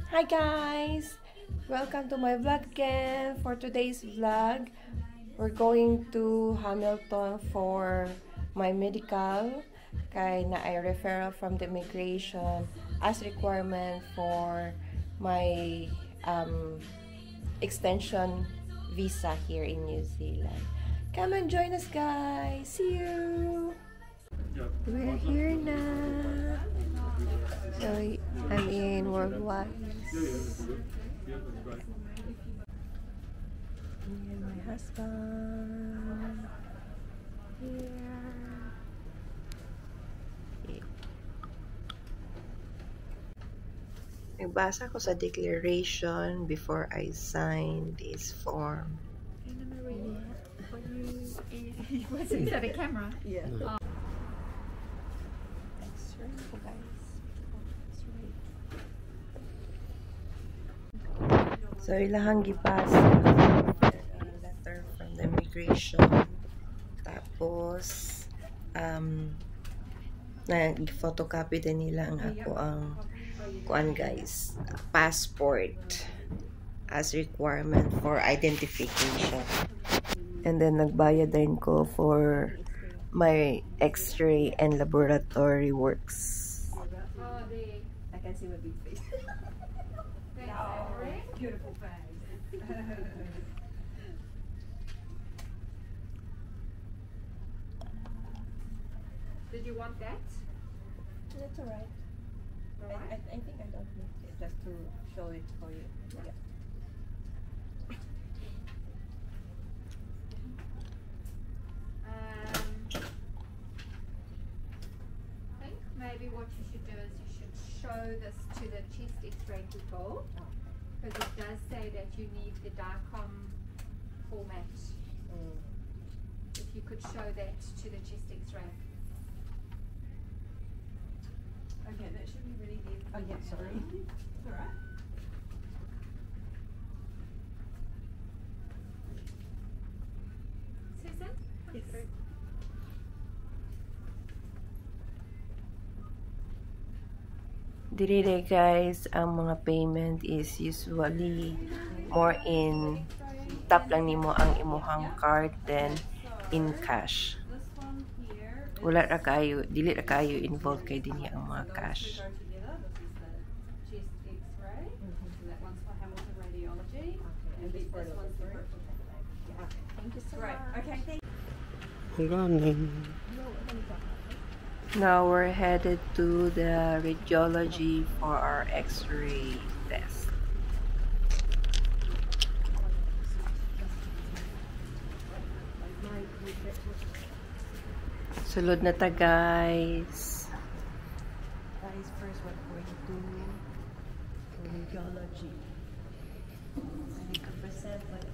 Hi guys! Welcome to my vlog again. For today's vlog, we're going to Hamilton for my medical. Kay na ay referral from the immigration as requirement for my extension visa here in New Zealand. Come and join us guys! See you! We're here now. So I'm in Worldwide. Me and my husband here. Nagbasa ko sa declaration before I sign this form. Was it a camera? Yeah. Oh. So, ilahang gipasa letter from the immigration. Tapos, nag-photocopy din nila ang ako ang kuan guys, passport as requirement for identification. And then, nagbayad din ko for my x-ray and laboratory works. I can see my big face. Beautiful face. Did you want that? That's alright. I think I don't need it, just to show it for you. Yeah. I think maybe what you should do is you should show this to the chest x-ray people. Because it does say that you need the DICOM format. If you could show that to the chest x-ray. Okay, that should be ready then. Oh yeah, sorry. It's alright. Susan? Yes. Dire guys, ang mga payment is usually more in tap lang nimo ang imuhang card than in cash. This one here. Wala ra kayo, dili ra kayo involved kay dinhi ang mga cash. Go together. This is the chest X-ray. So that one's for Hamilton Radiology. And this one's for Brooklyn. Thank you so Great. Okay, thank Now we're headed to the radiology for our x-ray test. Sulod na ta guys. Guys, first we're going to radiology. I need to present my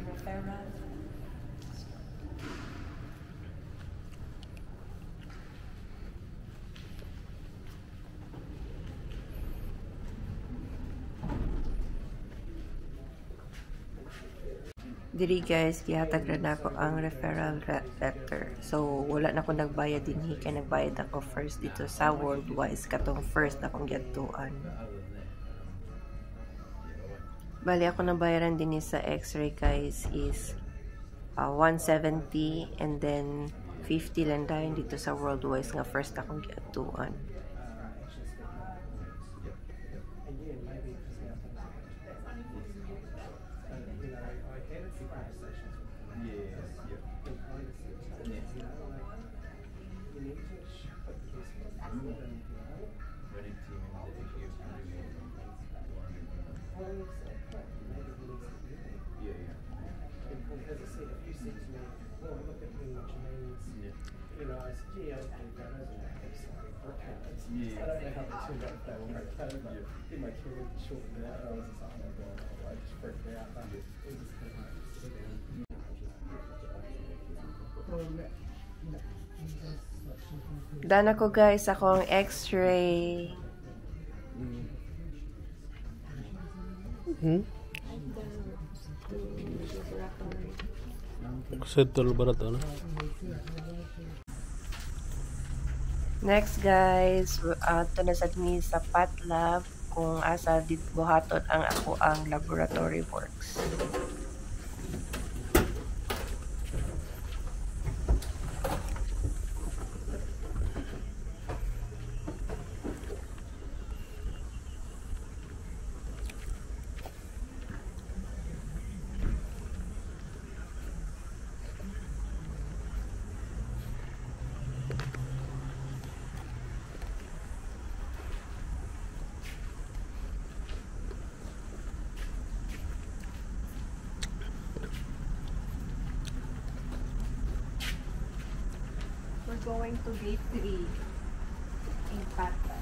referral. Diri guys, gihatag na ako ang referral letter. So, wala na ako nagbayad din. Kaya nagbayad ako first dito sa Worldwide. Katong first na akong gatuan. Bali, ako nabayaran din sa x-ray guys is 170 and then 50 lang dahil dito sa Worldwide nga first akong gatuan. Dana ko guys akong x-ray. Settle barat ano? Next guys, ito na sa sa path lab. kung asa dit buhaton ang ako ang laboratory works. We're going to gate 3 in Patla.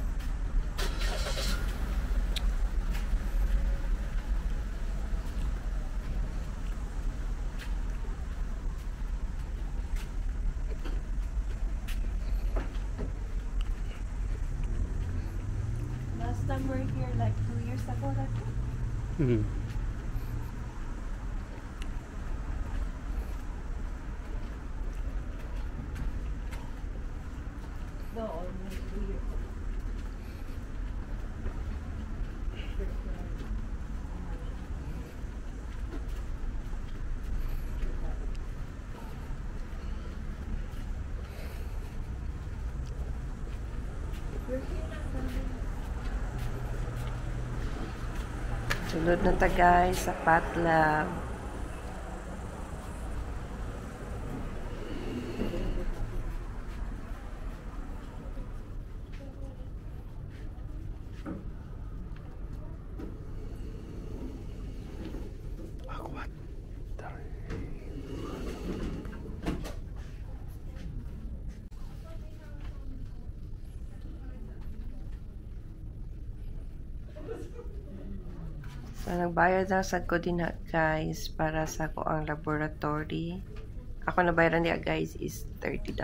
Last time we're here like 2 years ago, that No, almost 2 years. Sunod na ta guys sa Patlab. So, nagbayad na sa ko din guys para sa ko ang laboratory. Ako na bayaran niya guys is $30.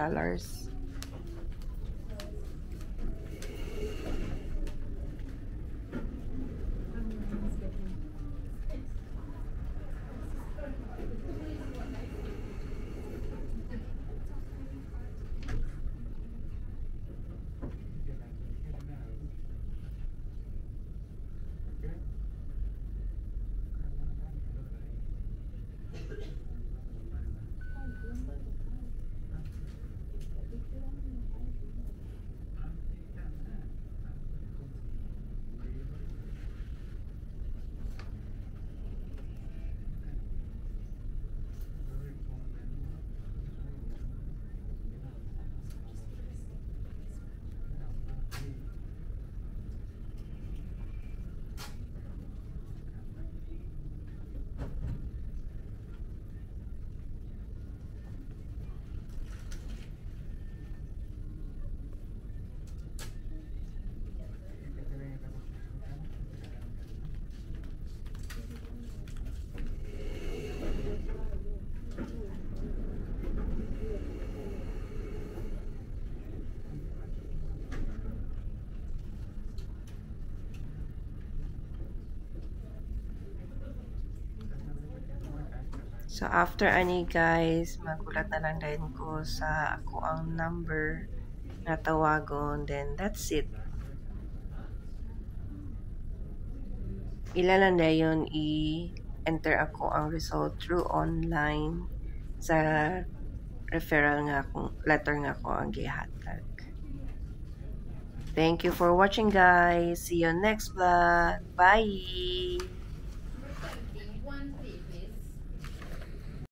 So, after ani guys, magulat na lang din ko sa ako ang number na tawagon. Then, that's it. Ilan lang na yun i-enter ako ang result through online sa referral nga akong, letter nga ako ang gihatag. Thank you for watching guys. See you next vlog. Bye!